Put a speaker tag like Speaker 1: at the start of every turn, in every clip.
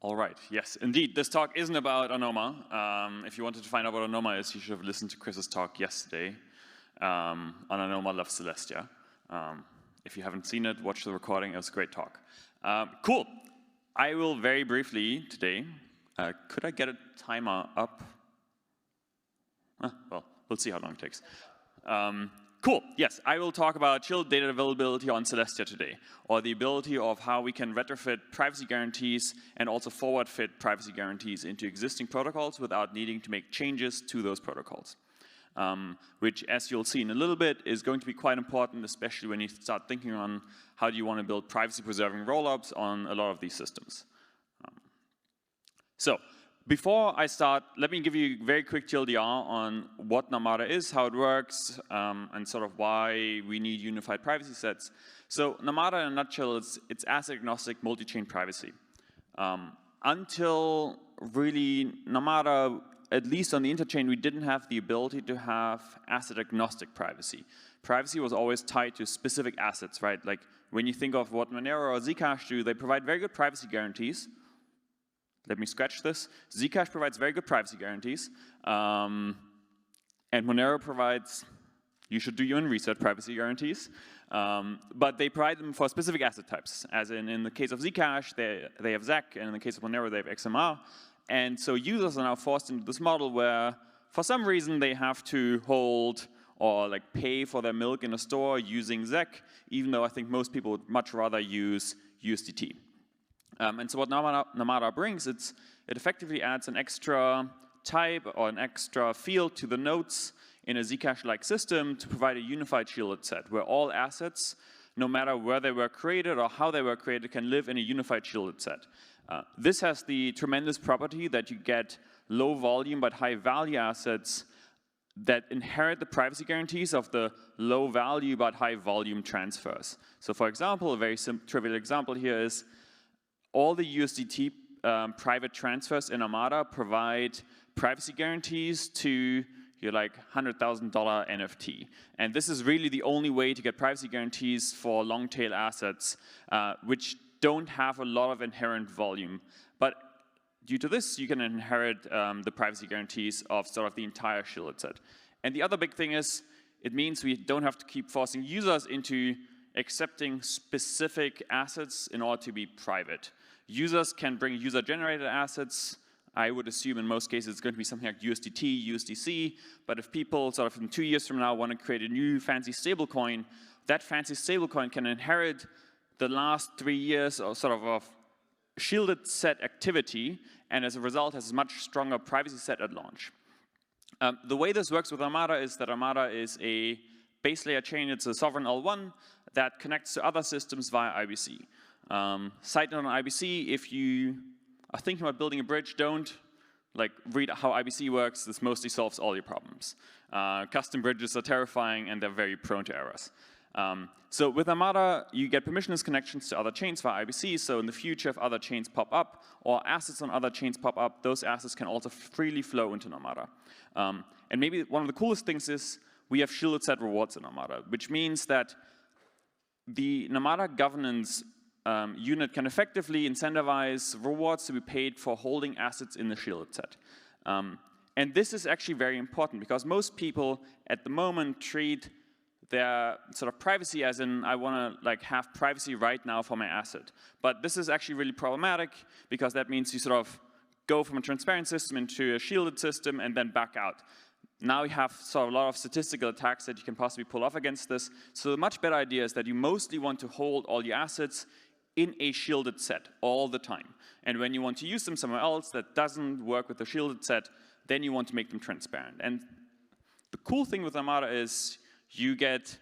Speaker 1: All right, yes, indeed. This talk isn't about ANOMA. If you wanted to find out what ANOMA is, you should have listened to Chris's talk yesterday on ANOMA Loves Celestia. If you haven't seen it, watch the recording. It was a great talk. Cool. I will very briefly today, could I get a timer up? Well, we'll see how long it takes. Cool, yes, I will talk about shielded data availability on Celestia today, or the ability of how we can retrofit privacy guarantees and also forward fit privacy guarantees into existing protocols without needing to make changes to those protocols. Which, as you'll see in a little bit, is going to be quite important, especially when you start thinking on how do you want to build privacy-preserving rollups on a lot of these systems. So, before I start, let me give you a very quick TLDR on what Namada is, how it works, and sort of why we need unified privacy sets. So Namada, in a nutshell, it's asset-agnostic multi-chain privacy. Until really Namada, at least on the interchain, we didn't have the ability to have asset-agnostic privacy. Privacy was always tied to specific assets, right? Like when you think of what Monero or Zcash do, they provide very good privacy guarantees. Let me scratch this. Zcash provides very good privacy guarantees. And Monero provides, you should do your own research, privacy guarantees. But they provide them for specific asset types. As in the case of Zcash, they have ZAC, and in the case of Monero, they have XMR. And so users are now forced into this model where, for some reason, they have to hold or like pay for their milk in a store using ZAC, even though I think most people would much rather use USDT. And so what Namada brings, it effectively adds an extra type or an extra field to the nodes in a Zcash-like system to provide a unified shielded set where all assets, no matter where they were created or how they were created, can live in a unified shielded set. This has the tremendous property that you get low volume but high value assets that inherit the privacy guarantees of the low value but high volume transfers. So for example, a very trivial example here is all the USDT private transfers in Namada provide privacy guarantees to your like $100,000 NFT. And this is really the only way to get privacy guarantees for long tail assets, which don't have a lot of inherent volume. But due to this, you can inherit the privacy guarantees of sort of the entire shielded set. And the other big thing is, it means we don't have to keep forcing users into accepting specific assets in order to be private. Users can bring user-generated assets. I would assume in most cases it's going to be something like USDT, USDC, but if people sort of in 2 years from now want to create a new fancy stablecoin, that fancy stablecoin can inherit the last 3 years of sort of shielded set activity, and as a result has a much stronger privacy set at launch. The way this works with Namada is that Namada is a base layer chain. It's a sovereign L1 that connects to other systems via IBC. Side note on IBC, if you are thinking about building a bridge, don't read how IBC works. This mostly solves all your problems. Custom bridges are terrifying and they're very prone to errors. So with Namada, you get permissionless connections to other chains via IBC, so in the future if other chains pop up or assets on other chains pop up, those assets can also freely flow into Namada. And maybe one of the coolest things is we have shielded set rewards in Namada, which means that the Namada governance unit can effectively incentivize rewards to be paid for holding assets in the shielded set. And this is actually very important because most people at the moment treat their sort of privacy as in, I want to have privacy right now for my asset. But this is actually really problematic because that means you sort of go from a transparent system into a shielded system and then back out. Now you have sort of a lot of statistical attacks that you can possibly pull off against this. So the much better idea is that you mostly want to hold all your assets in a shielded set all the time. And when you want to use them somewhere else that doesn't work with the shielded set, then you want to make them transparent. And the cool thing with Namada is you get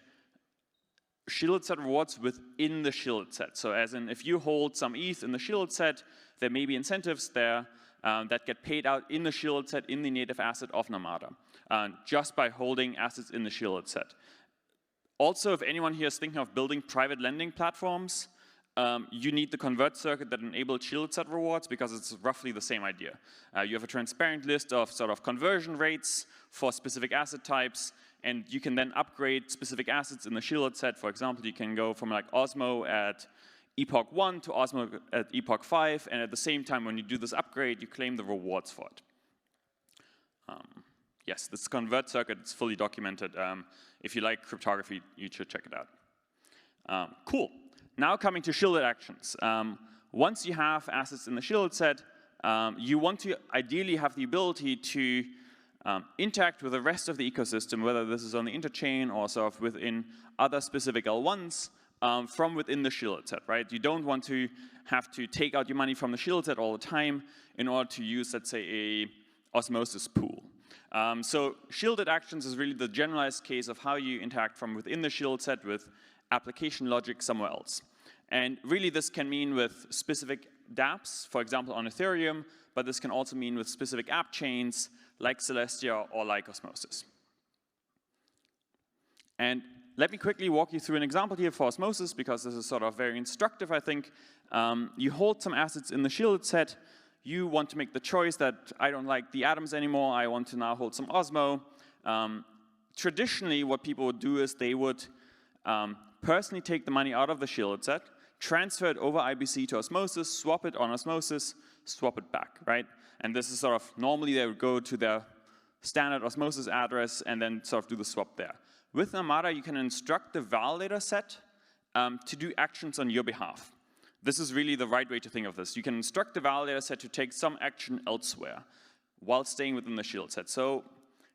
Speaker 1: shielded set rewards within the shielded set. So as in, if you hold some ETH in the shielded set, there may be incentives there that get paid out in the shielded set in the native asset of Namada, just by holding assets in the shielded set. Also, if anyone here is thinking of building private lending platforms, you need the convert circuit that enables shielded set rewards because it's roughly the same idea. You have a transparent list of sort of conversion rates for specific asset types, and you can then upgrade specific assets in the shielded set. For example, you can go from like Osmo at epoch 1 to Osmo at epoch 5, and at the same time, when you do this upgrade, you claim the rewards for it. Yes, this convert circuit is fully documented. If you like cryptography, you should check it out. Cool. Now coming to shielded actions. Once you have assets in the shielded set, you want to ideally have the ability to interact with the rest of the ecosystem, whether this is on the interchain or sort of within other specific L1s from within the shielded set, right? You don't want to have to take out your money from the shielded set all the time in order to use, let's say, a osmosis pool. So shielded actions is really the generalized case of how you interact from within the shielded set with application logic somewhere else. And really this can mean with specific dApps, for example on Ethereum, but this can also mean with specific app chains like Celestia or like Osmosis. And let me quickly walk you through an example here for Osmosis, because this is sort of very instructive, I think. You hold some assets in the shielded set. You want to make the choice that I don't like the atoms anymore. I want to now hold some Osmo. Traditionally, what people would do is they would personally take the money out of the shielded set, transfer it over IBC to Osmosis, swap it on Osmosis, swap it back, right? And this is sort of, normally they would go to their standard Osmosis address and then sort of do the swap there. With Namada, you can instruct the validator set to do actions on your behalf. This is really the right way to think of this. You can instruct the validator set to take some action elsewhere while staying within the shield set. So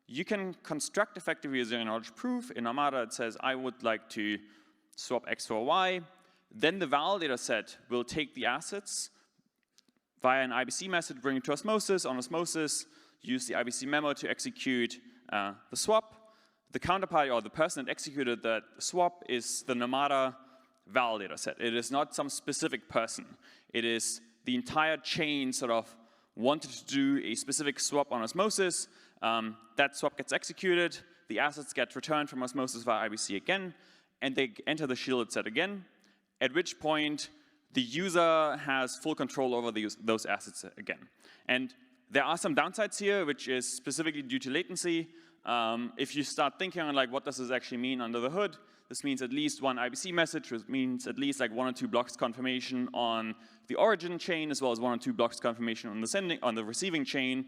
Speaker 1: you can construct effectively a zero-knowledge proof. In Namada, it says, I would like to swap X for Y. Then the validator set will take the assets via an IBC message, bring it to Osmosis. On Osmosis, use the IBC memo to execute the swap. The counterparty, or the person that executed that swap, is the Namada validator set. It is not some specific person. It is the entire chain sort of wanted to do a specific swap on Osmosis. That swap gets executed. The assets get returned from Osmosis via IBC again, and they enter the shielded set again, at which point the user has full control over those assets again. And there are some downsides here, which is specifically due to latency. If you start thinking on like, what does this actually mean under the hood? This means at least one IBC message, which means at least like 1 or 2 blocks confirmation on the origin chain, as well as 1 or 2 blocks confirmation on the receiving chain.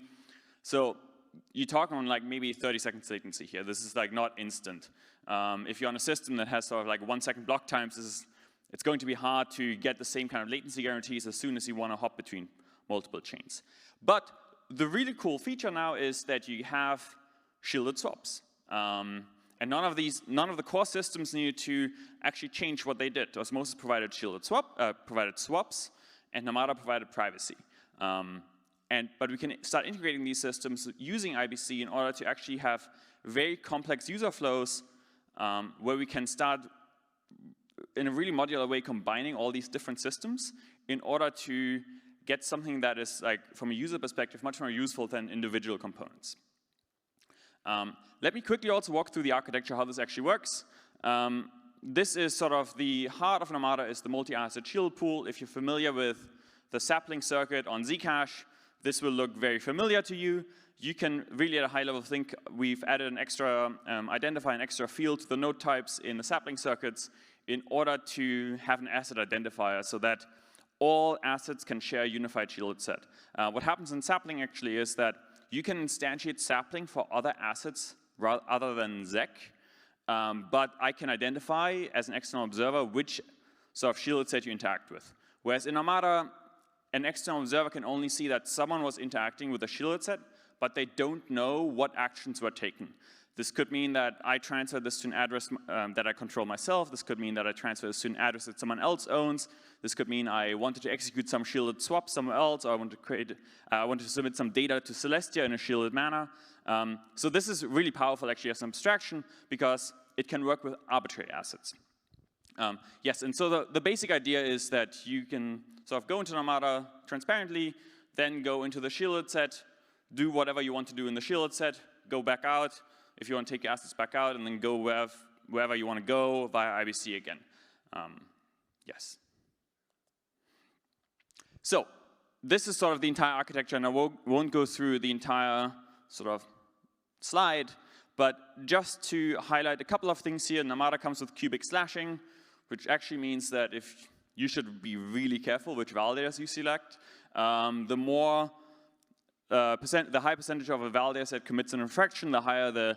Speaker 1: So you're talking on like maybe 30 seconds latency here. This is like not instant. If you're on a system that has sort of like 1 second block times, it's going to be hard to get the same kind of latency guarantees as soon as you want to hop between multiple chains. But the really cool feature now is that you have shielded swaps. And none of the core systems needed to actually change what they did. Osmosis provided provided swaps, and Namada provided privacy. But we can start integrating these systems using IBC in order to actually have very complex user flows where we can start in a really modular way combining all these different systems in order to get something that is, like, from a user perspective, much more useful than individual components. Let me quickly also walk through the architecture, how this actually works. This is sort of the heart of Namada, is the multi-asset shield pool. If you're familiar with the sapling circuit on Zcash, this will look very familiar to you. You can really at a high level think we've added an extra, identify an extra field to the node types in the sapling circuits in order to have an asset identifier so that all assets can share a unified shielded set. What happens in sapling actually is that you can instantiate sapling for other assets other than ZEC, but I can identify as an external observer which sort of shielded set you interact with. Whereas in Namada, an external observer can only see that someone was interacting with a shielded set, but they don't know what actions were taken. This could mean that I transfer this to an address that I control myself. This could mean that I transfer this to an address that someone else owns. This could mean I wanted to execute some shielded swap somewhere else, or I want to submit some data to Celestia in a shielded manner. So this is really powerful actually as an abstraction because it can work with arbitrary assets. Yes, and so the basic idea is that you can sort of go into Namada transparently, then go into the shielded set, do whatever you want to do in the shielded set, go back out, if you want to take your assets back out, and then go wherever you want to go via IBC again. Yes. So this is sort of the entire architecture, and I won't go through the entire sort of slide, but just to highlight a couple of things here, Namada comes with cubic slashing, which actually means that if you should be really careful which validators you select. The more the high percentage of a validator set commits an infraction, the higher the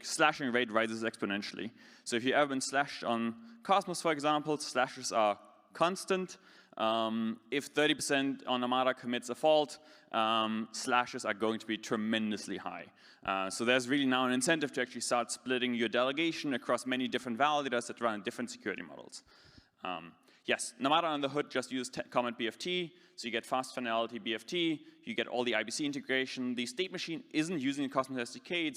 Speaker 1: slashing rate rises exponentially. So if you've ever been slashed on Cosmos, for example, slashes are constant. If 30% on Namada commits a fault, slashes are going to be tremendously high. So there's really now an incentive to actually start splitting your delegation across many different validators that run different security models. Yes, Namada on the hood just uses comment BFT, so you get fast finality BFT, you get all the IBC integration. The state machine isn't using the Cosmos SDK,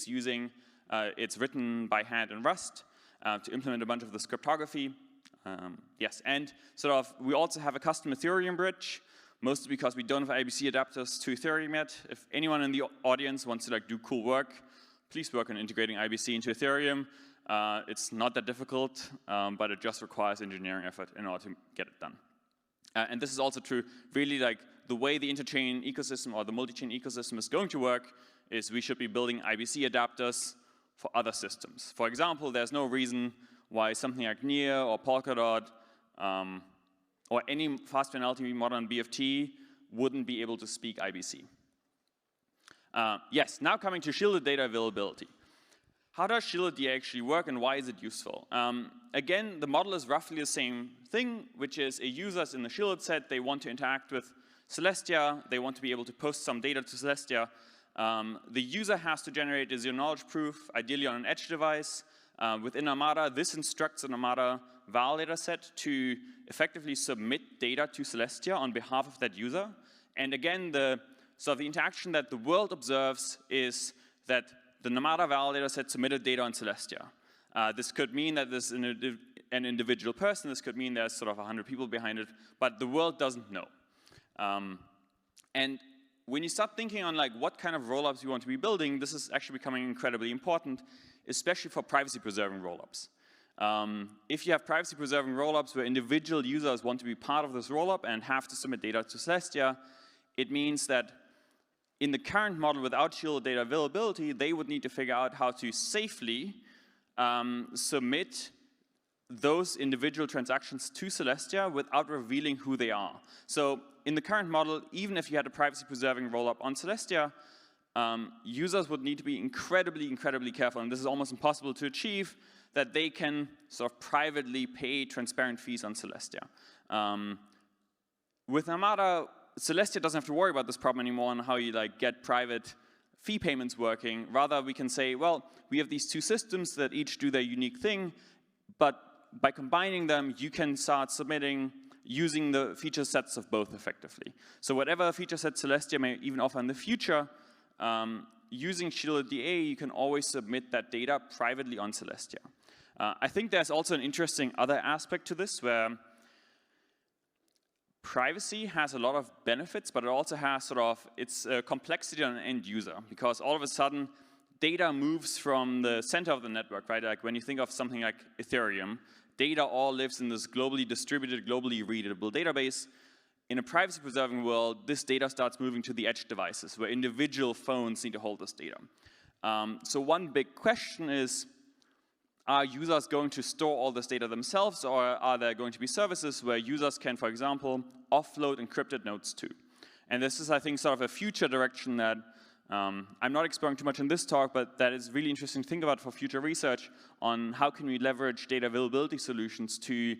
Speaker 1: it's written by hand in Rust to implement a bunch of the cryptography. Yes, and we also have a custom Ethereum bridge, mostly because we don't have IBC adapters to Ethereum yet. If anyone in the audience wants to do cool work, please work on integrating IBC into Ethereum. It's not that difficult, but it just requires engineering effort in order to get it done. And this is also true, really, the way the interchain ecosystem or the multi-chain ecosystem is going to work is we should be building IBC adapters for other systems. For example, there's no reason why something like Near or Polkadot or any fast finality modern BFT wouldn't be able to speak IBC. Yes, now coming to shielded data availability. How does shielded DA actually work and why is it useful? Again, the model is roughly the same thing, which is a user's in the shielded set, they want to interact with Celestia, they want to be able to post some data to Celestia. The user has to generate a zero-knowledge proof, ideally on an edge device. Within Namada, this instructs a Namada validator set to effectively submit data to Celestia on behalf of that user. And again, the interaction that the world observes is that the Namada validator set submitted data on Celestia. This could mean that there's an individual person, this could mean there's 100 people behind it, but the world doesn't know. And when you start thinking on what kind of rollups you want to be building, this is actually becoming incredibly important, especially for privacy-preserving rollups. If you have privacy-preserving rollups where individual users want to be part of this rollup and have to submit data to Celestia, it means that in the current model without shielded data availability, they would need to figure out how to safely submit those individual transactions to Celestia without revealing who they are. So in the current model, even if you had a privacy-preserving rollup on Celestia, users would need to be incredibly, incredibly careful, and this is almost impossible to achieve, that they can privately pay transparent fees on Celestia. With Namada, Celestia doesn't have to worry about this problem anymore and how you get private fee payments working. Rather, we can say, well, we have these two systems that each do their unique thing, but by combining them, you can start submitting using the feature sets of both effectively. So whatever feature set Celestia may even offer in the future, using shielded DA, you can always submit that data privately on Celestia. I think there's also an interesting other aspect to this where privacy has a lot of benefits, but it also has its complexity on an end user, because all of a sudden data moves from the center of the network, right? When you think of something like Ethereum, data all lives in this globally distributed, globally readable database. In a privacy-preserving world, this data starts moving to the edge devices, where individual phones need to hold this data. So one big question is, are users going to store all this data themselves, or are there going to be services where users can, for example, offload encrypted nodes to? And this is, I think, a future direction that I'm not exploring too much in this talk, but that is really interesting to think about for future research on how can we leverage data availability solutions to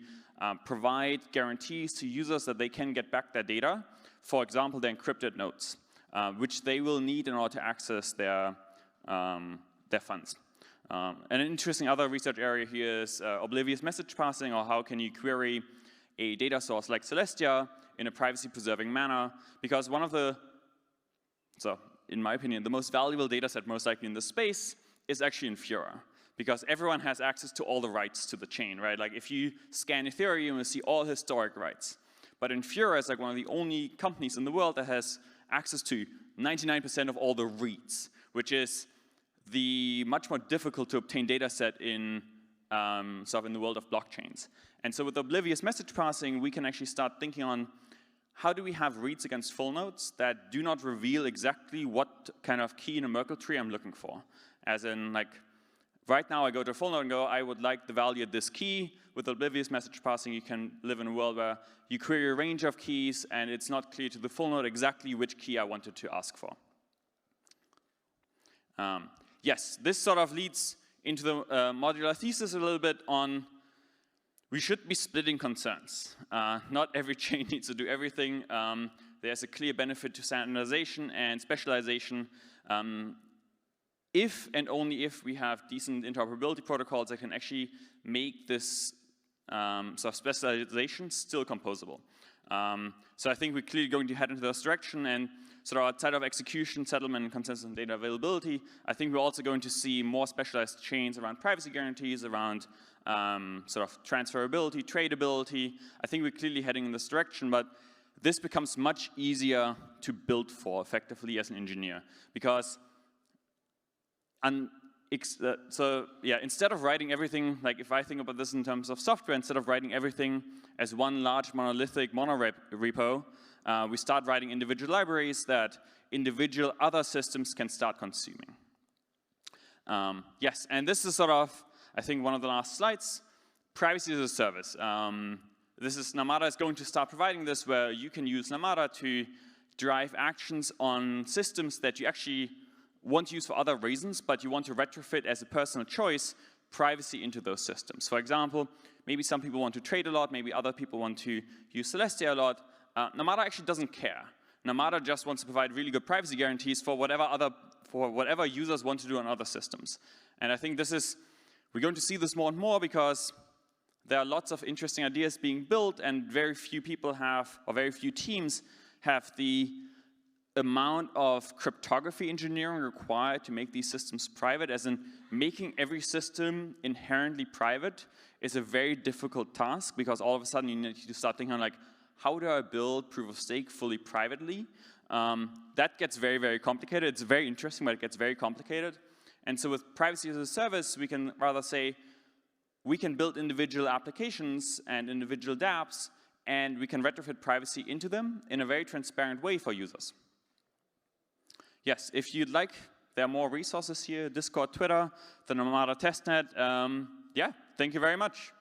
Speaker 1: provide guarantees to users that they can get back their data, for example, their encrypted nodes, which they will need in order to access their funds. An interesting other research area here is oblivious message passing, or how can you query a data source like Celestia in a privacy-preserving manner, because one of the, in my opinion, the most valuable data set most likely in this space is actually in Fura, because everyone has access to all the rights to the chain, right? If you scan Ethereum, you see all historic rights. But in Fura, it's one of the only companies in the world that has access to 99% of all the reads, which is the much more difficult to obtain data set in in the world of blockchains. And so with oblivious message passing, we can actually start thinking on how do we have reads against full nodes that do not reveal exactly what kind of key in a Merkle tree I'm looking for. As in, right now I go to a full node and go, I would like the value at this key. With oblivious message passing, you can live in a world where you query a range of keys and it's not clear to the full node exactly which key I wanted to ask for. Yes, this sort of leads into the modular thesis a little bit on we should be splitting concerns. Not every chain needs to do everything. There's a clear benefit to standardization and specialization. If and only if we have decent interoperability protocols that can actually make this sort of specialization still composable. So I think we're clearly going to head into this direction, and sort of outside of execution, settlement, and consensus and data availability, I think we're also going to see more specialized chains around privacy guarantees, around sort of transferability, tradability. I think we're clearly heading in this direction, but this becomes much easier to build for effectively as an engineer, because so yeah, instead of writing everything, like if I think about this in terms of software, instead of writing everything as one large monolithic monorepo, we start writing individual libraries that individual other systems can start consuming. Yes, and this is sort of, I think, one of the last slides. Privacy as a service. Namada is going to start providing this, where you can use Namada to drive actions on systems that you actually want to use for other reasons, but you want to retrofit as a personal choice privacy into those systems. For example, maybe some people want to trade a lot, maybe other people want to use Celestia a lot. Namada actually doesn't care. Namada just wants to provide really good privacy guarantees for whatever users want to do on other systems. And I think we're going to see this more and more, because there are lots of interesting ideas being built, and very few people have, or very few teams have the amount of cryptography engineering required to make these systems private, as in making every system inherently private is a very difficult task, because all of a sudden you need to start thinking like, how do I build proof of stake fully privately? That gets very, very complicated. It's very interesting, but it gets very complicated. And so with privacy as a service, we can rather say, we can build individual applications and individual dApps, and we can retrofit privacy into them in a very transparent way for users. Yes, if you'd like, there are more resources here, Discord, Twitter, the Namada testnet. Yeah, thank you very much.